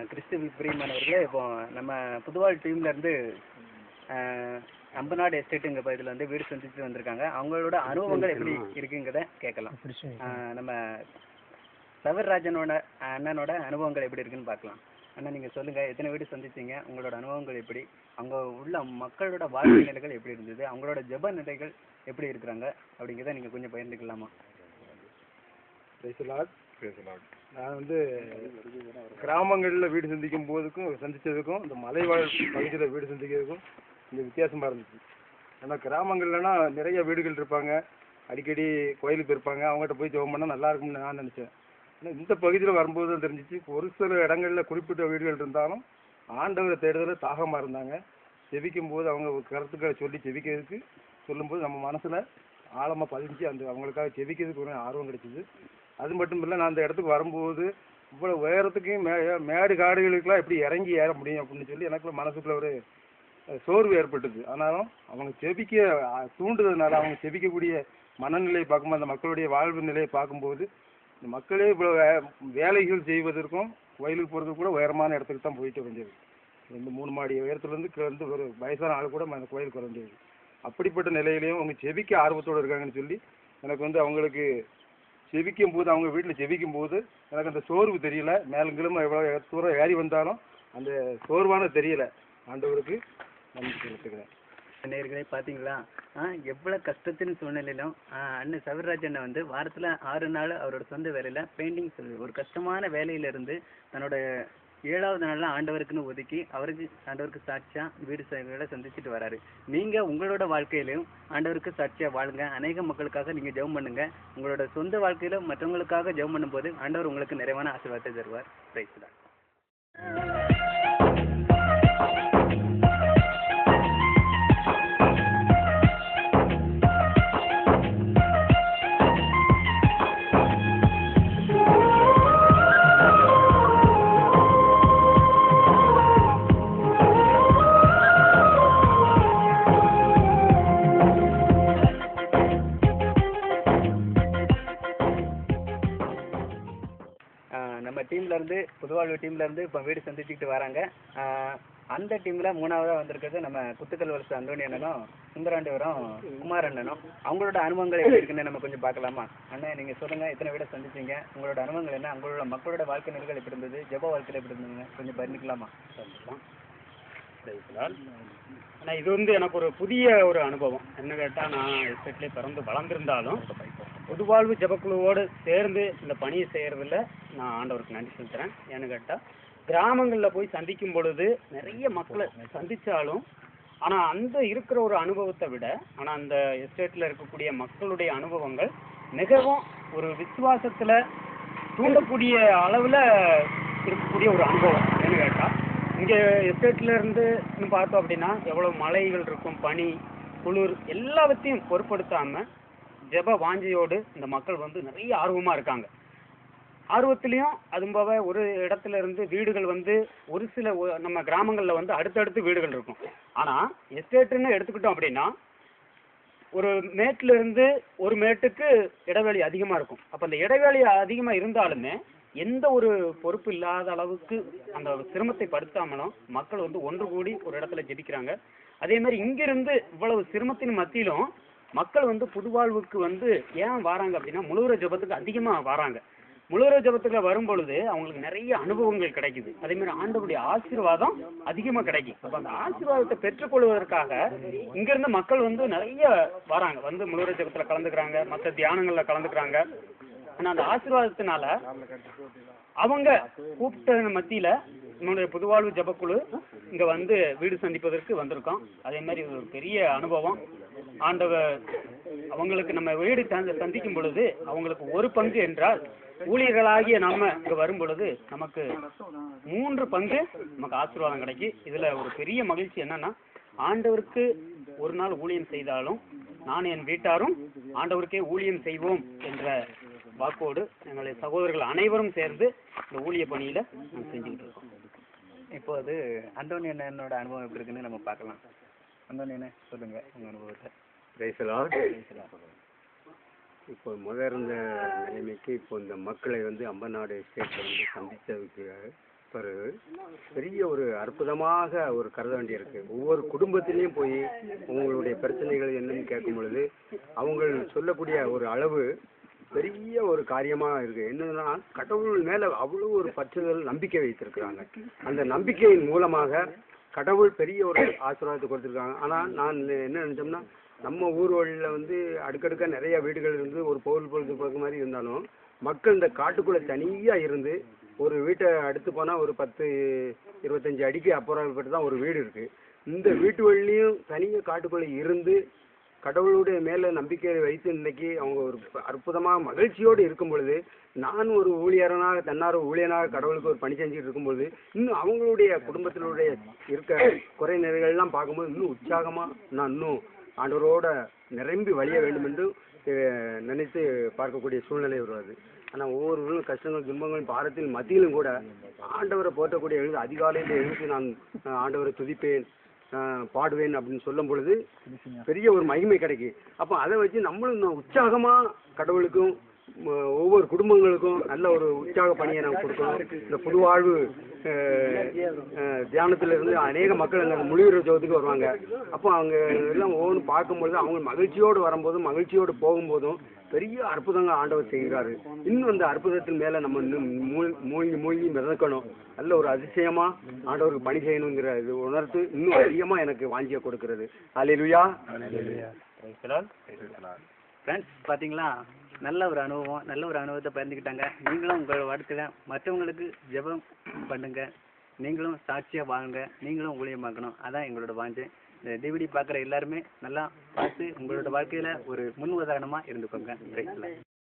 கிறிஸ்து பிரியமான் அவர்களே, இப்போ நம்ம புதுவாழ் டீம்லேருந்து அம்பநாடு எஸ்டேட்டுங்க இதில் வந்து வீடு செஞ்சுட்டு வந்திருக்காங்க. அவங்களோட அனுபவங்கள் எப்படி இருக்குங்கிறத கேட்கலாம். நம்ம சவர்ராஜனோட அண்ணனோட அனுபவங்கள் எப்படி இருக்குன்னு பார்க்கலாம். அண்ணா, நீங்கள் சொல்லுங்கள், எத்தனை வீடு சந்திச்சிங்க, உங்களோட அனுபவங்கள் எப்படி, அவங்க உள்ள மக்களோட வாழ்க்கை நிலைகள் எப்படி இருந்தது, அவங்களோட ஜெப நிலைகள் எப்படி இருக்கிறாங்க அப்படிங்கிறத நீங்கள் கொஞ்சம் பகிர்ந்துக்கலாமா? நான் வந்து கிராமங்களில் வீடு சந்திக்கும் போதுக்கும் சந்தித்ததுக்கும் இந்த மலைவாழ் பகுதியில் வீடு சந்திக்கிறதுக்கும் கொஞ்சம் வித்தியாசமாக இருந்துச்சு. ஏன்னா கிராமங்கள்லனா நிறைய வீடுகள் இருப்பாங்க, அடிக்கடி கோயிலுக்கு இருப்பாங்க, அவங்ககிட்ட போய் ஜெபம் பண்ணால் நல்லா இருக்கும்னு நான் நினச்சேன். ஆனால் இந்த பகுதியில் வரும்போது தான் தெரிஞ்சிச்சு, ஒரு சில இடங்களில் குறிப்பிட்ட வீடுகள் இருந்தாலும் ஆண்டவரை தேடுதலில் தாகமாக இருந்தாங்க. செவிக்கும் போது அவங்க கருத்துக்களை சொல்லி செவிக்கிறதுக்கு சொல்லும்போது நம்ம மனசில் ஆழமாக பதிஞ்சு அந்த அவங்களுக்காக செவிக்கிறதுக்கு ஒரு ஆர்வம் கிடைச்சிது. அது மட்டும் இல்லை, நான் அந்த இடத்துக்கு வரும்போது இவ்வளோ உயரத்துக்கும் மேடு காடுகளுக்கெல்லாம் எப்படி இறங்கி ஏற முடியும் அப்படின்னு சொல்லி எனக்குள்ள மனசுக்குள்ள ஒரு சோர்வு ஏற்பட்டுது. ஆனாலும் அவங்க செபிக்க தூண்டுறதுனால, அவங்க செபிக்கக்கூடிய மனநிலையை பார்க்கும்போது, அந்த மக்களுடைய வாழ்வு நிலையை பார்க்கும்போது, இந்த மக்களே இவ்வளோ வேலைகள் செய்வதற்கும் கோயிலுக்கு போகிறதுக்கு கூட உயரமான இடத்துக்கு தான் போயிட்டு வந்தது. 2-3 மாடி உயரத்துலேருந்து வந்து ஒரு வயசான ஆள் கூட அந்த கோயிலுக்கு வர முடியாது. அப்படிப்பட்ட நிலையிலையும் அவங்க செபிக்க ஆர்வத்தோடு இருக்காங்கன்னு சொல்லி எனக்கு வந்து அவங்களுக்கு செபிக்கும் போது, அவங்க வீட்டில் செபிக்கும் போது எனக்கு அந்த சோர்வு தெரியல. மேலும் எவ்வளோ தூரம் ஏறி வந்தாலும் அந்த சோர்வான தெரியல. ஆண்டவருக்கு நன்றி செலுத்துக்கிறேன். நேயர்களே, பார்த்தீங்களா, எவ்வளோ கஷ்டத்தின் சூழ்நிலையிலும் அண்ணன் சவர்ராஜ் அண்ணன் வந்து வாரத்தில் 6 நாள் அவரோட சொந்த வேலையில் பெயிண்டிங் ஒரு கஷ்டமான வேலையிலிருந்து தன்னோட 7வது நாளில் ஆண்டவருக்குன்னு ஒதுக்கி ஆண்டவருக்கு சாட்சியாக வீடு சந்திச்சுட்டு வராரு. நீங்கள் உங்களோட வாழ்க்கையிலையும் ஆண்டவருக்கு சாட்சியாக வாழுங்க. அநேக மக்களுக்காக நீங்கள் ஜெபம் பண்ணுங்க. உங்களோட சொந்த வாழ்க்கையில மற்றவங்களுக்காக ஜெபம் பண்ணும்போது ஆண்டவர் உங்களுக்கு நிறைவான ஆசீர்வாதத்தை தருவார். Praise the Lord. நம்ம டீம்லேருந்து புதுவாழ்வு டீம்லேருந்து இப்போ வீடு சந்திச்சுக்கிட்டு வராங்க. அந்த டீமில் 3ஆவதாக வந்திருக்கிறது நம்ம குத்துக்கல் வலசு அந்தோணி அண்ணனும் சுந்தராண்டிவரம் குமார் அண்ணனும். அவங்களோட அனுபவங்கள் எப்படி இருக்குன்னு நம்ம கொஞ்சம் பார்க்கலாமா? அண்ணன், நீங்கள் சொல்லுங்கள், எத்தனை வீடை சந்திச்சிங்க, உங்களோட அனுபவங்கள் என்ன, உங்களோட மக்களோட வாழ்க்கை நிலைகள் எப்படி இருந்தது, ஜெப வாழ்க்கையில் எப்படி இருந்ததுங்க, கொஞ்சம் பகிர்ந்துக்கலாமா? ஆனால் இது வந்து எனக்கு ஒரு புதிய ஒரு அனுபவம். என்ன கேட்டால், நான் எஸ்டேட்லேயே பிறந்து வளர்ந்துருந்தாலும் புதுவாழ்வு ஜெபக்குழுவோடு சேர்ந்து இந்த பணியை செய்கிறதில்ல நான் ஆண்டவருக்கு நன்றி செலுத்துகிறேன். ஏன்னு கேட்டால், கிராமங்களில் போய் சந்திக்கும் பொழுது நிறைய மக்களை சந்தித்தாலும், ஆனால் அந்த இருக்கிற ஒரு அனுபவத்தை விட ஆனால் அந்த எஸ்டேட்டில் இருக்கக்கூடிய மக்களுடைய அனுபவங்கள் மிகவும் ஒரு விசுவாசத்தில் தூண்டக்கூடிய அளவில் இருக்கக்கூடிய ஒரு அனுபவம். ஏன்னு கேட்டால், இங்கே எஸ்டேட்டில் இருந்து பார்த்தோம் அப்படின்னா எவ்வளோ மலைகள் இருக்கும், பனி, குளிர் எல்லாத்தையும் பொருட்படுத்தாமல் ஜெப வாஞ்சையோடு இந்த மக்கள் வந்து நிறைய ஆர்வமாக இருக்காங்க. ஆர்வத்திலையும் அதுபோக ஒரு இடத்துல இருந்து வீடுகள் வந்து ஒரு சில நம்ம கிராமங்களில் வந்து அடுத்தடுத்து வீடுகள் இருக்கும். ஆனால் எஸ்டேட்டுன்னு எடுத்துக்கிட்டோம் அப்படின்னா ஒரு மேட்டிலிருந்து ஒரு மேட்டுக்கு இடைவெளி அதிகமாக இருக்கும். அப்போ அந்த இடைவெளி அதிகமாக இருந்தாலுமே எந்த ஒரு பொறுப்பு இல்லாத அளவுக்கு அந்த சிரமத்தை படுத்தாமலும் மக்கள் வந்து ஒன்று கூடி ஒரு இடத்துல ஜெபிக்கிறாங்க. அதே மாதிரி இங்கிருந்து இவ்வளவு சிரமத்தின் மத்தியிலும் மக்கள் வந்து புதுவாழ்வுக்கு வந்து ஏன் வராங்க அப்படின்னா முழுவர ஜெபத்துக்கு அதிகமாக வராங்க. முழுவர ஜெபத்துக்கு வரும் பொழுது அவங்களுக்கு நிறைய அனுபவங்கள் கிடைக்குது. அதே மாதிரி ஆண்டவருடைய ஆசீர்வாதம் அதிகமாக கிடைக்கும். அப்போ அந்த ஆசீர்வாதத்தை பெற்றுக்கொள்வதற்காக இங்கிருந்து மக்கள் வந்து நிறைய வராங்க, வந்து முழுவர ஜெபத்தில் கலந்துக்கிறாங்க, மற்ற தியானங்களில் கலந்துக்கிறாங்க. ஆனால் அந்த ஆசீர்வாதத்தினால அவங்க கூப்பிட்ட மத்தியில் என்னுடைய புதுவாழ்வு ஜெபக்குழு இங்கே வந்து வீடு சந்திப்பதற்கு வந்திருக்கோம். அதே மாதிரி ஒரு பெரிய அனுபவம். ஆண்டவர் அவங்களுக்கு நம்ம வீடு சந்திக்கும் பொழுது அவங்களுக்கு ஒரு பங்கு என்றால் ஊழியர்களாகிய நம்ம இங்கே வரும் பொழுது நமக்கு 3 பங்கு நமக்கு ஆசீர்வாதம் கிடைக்கும். இதில் ஒரு பெரிய மகிழ்ச்சி என்னன்னா, ஆண்டவருக்கு ஒரு நாள் ஊழியம் செய்தாலும் நான் என் வீட்டாரும் ஆண்டவருக்கே ஊழியம் செய்வோம் என்ற வாக்கோடு எங்களுடைய சகோதரர்கள் அனைவரும் சேர்ந்து இந்த ஊழிய பணியில் நாங்கள் செஞ்சுக்கிட்டு இருக்கோம். இப்போது அந்தோணி அண்ணனோட அனுபவம் எப்படி இருக்குன்னு நம்ம பார்க்கலாம். அந்தோணி அண்ணன், சொல்லுங்கள் உங்கள் அனுபவத்தை. இப்போ இருந்த நிலைமைக்கு இப்போ இந்த மக்களை வந்து அம்பநாடு எஸ்டேட்டில் வந்து சந்தித்ததுக்காக ஒரு பெரிய ஒரு அற்புதமாக ஒரு கருத வேண்டியிருக்கு. ஒவ்வொரு குடும்பத்திலையும் போய் உங்களுடைய பிரச்சனைகள் என்னன்னு கேட்கும் பொழுது அவங்க சொல்லக்கூடிய ஒரு அளவு பெரிய ஒரு காரியமா இருக்கு. என்னன்னா கடவுள் மேல அவ்வளவு ஒரு பற்றுதல் நம்பிக்கை வைத்திருக்கிறாங்க. அந்த நம்பிக்கையின் மூலமாக கடவுள் பெரிய ஒரு ஆசீர்வாதத்தை கொடுத்துருக்காங்க. ஆனா நான் என்ன நினைச்சோம்னா நம்ம ஊர் வழியில் வந்து அடுக்கடுக்கா நிறைய வீடுகள் இருந்து ஒரு பொழுதுபோக்கு மாதிரி இருந்தாலும் மக்கள் இந்த காட்டுக்குள்ள தனியா இருந்து ஒரு வீட்டை அடுத்து போனா ஒரு 10-25 அடிக்கு அப்புறப்பட்டு தான் ஒரு வீடு இருக்கு. இந்த வீட்டு வழிலையும் தனியா காட்டுக்குள்ள இருந்து கடவுளுடைய மேல நம்பிக்கையை வைத்து இன்னைக்கு அவங்க ஒரு அற்புதமா மகிழ்ச்சியோடு இருக்கும் பொழுது நான் ஒரு ஊழியரனாக தன்னார்வ ஊழியனாக கடவுளுக்கு ஒரு பணி செஞ்சுட்டு இருக்கும் பொழுது இன்னும் அவங்களுடைய குடும்பத்தினுடைய இருக்க குறை நிறைகள்லாம் பார்க்கும்போது இன்னும் உற்சாகமா நான் இன்னும் ஆண்டவரோட நிரம்பி வழிய வேண்டும் என்று நினைத்து பார்க்கக்கூடிய சூழ்நிலை வருவது. ஆனால் ஒவ்வொரு கஷ்டங்கள் துன்பங்களும் பாரத்தின் மத்தியிலும் கூட ஆண்டவரை போற்றக்கூடிய எழுது அதிகாலையில் எழுந்து நான் ஆண்டவரை துதிப்பேன் பாடுவேன் அப்படின்னு சொல்லும் பொழுது பெரிய ஒரு மகிமை கிடைக்கும். அப்போ அதை வச்சு நம்மளும் உற்சாகமா கடவுளுக்கும் ஒவ்வொரு குடும்பங்களுக்கும் நல்ல ஒரு உற்சாக பணியை நாம் கொடுக்கணும். இந்த புதுவாழ்வு தியானத்திலிருந்து அநேக மக்கள் அங்கே முழுவீர ஜோதிக்கு வருவாங்க. அப்போ அவங்க எல்லாம் ஒவ்வொன்று பார்க்கும்பொழுது அவங்க மகிழ்ச்சியோடு வரும்போதும் மகிழ்ச்சியோடு போகும்போதும் பெரிய அற்புதங்கள் ஆண்டவர் செய்கிறாரு. இன்னும் அந்த அற்புதத்தின் மேல நம்ம இன்னும் மூழ்கி மிதக்கணும். நல்ல ஒரு அதிசயமா ஆண்டவருக்கு பணி செய்யணுங்கிற இது உணர்த்து இன்னும் அதிகமா எனக்கு வாஞ்சிய கொடுக்கிறது. அல்லேலூயா. ஃப்ரெண்ட்ஸ் பார்த்தீங்களா, நல்ல ஒரு அனுபவம், நல்ல ஒரு அனுபவத்தை பகிர்ந்துக்கிட்டாங்க. நீங்களும் உங்கள் வாழ்க்கையில் மற்றவங்களுக்கு ஜெபம் பண்ணுங்க, நீங்களும் சாட்சியாக வாங்க, நீங்களும் ஊழியமாக்கணும். அதான் எங்களோட வாஞ்சை. இந்த டிவிடி பார்க்குற எல்லாருமே நல்லா பார்த்து உங்களோட வாழ்க்கையில் ஒரு முன் உதாரணமாக இருந்துக்கோங்க.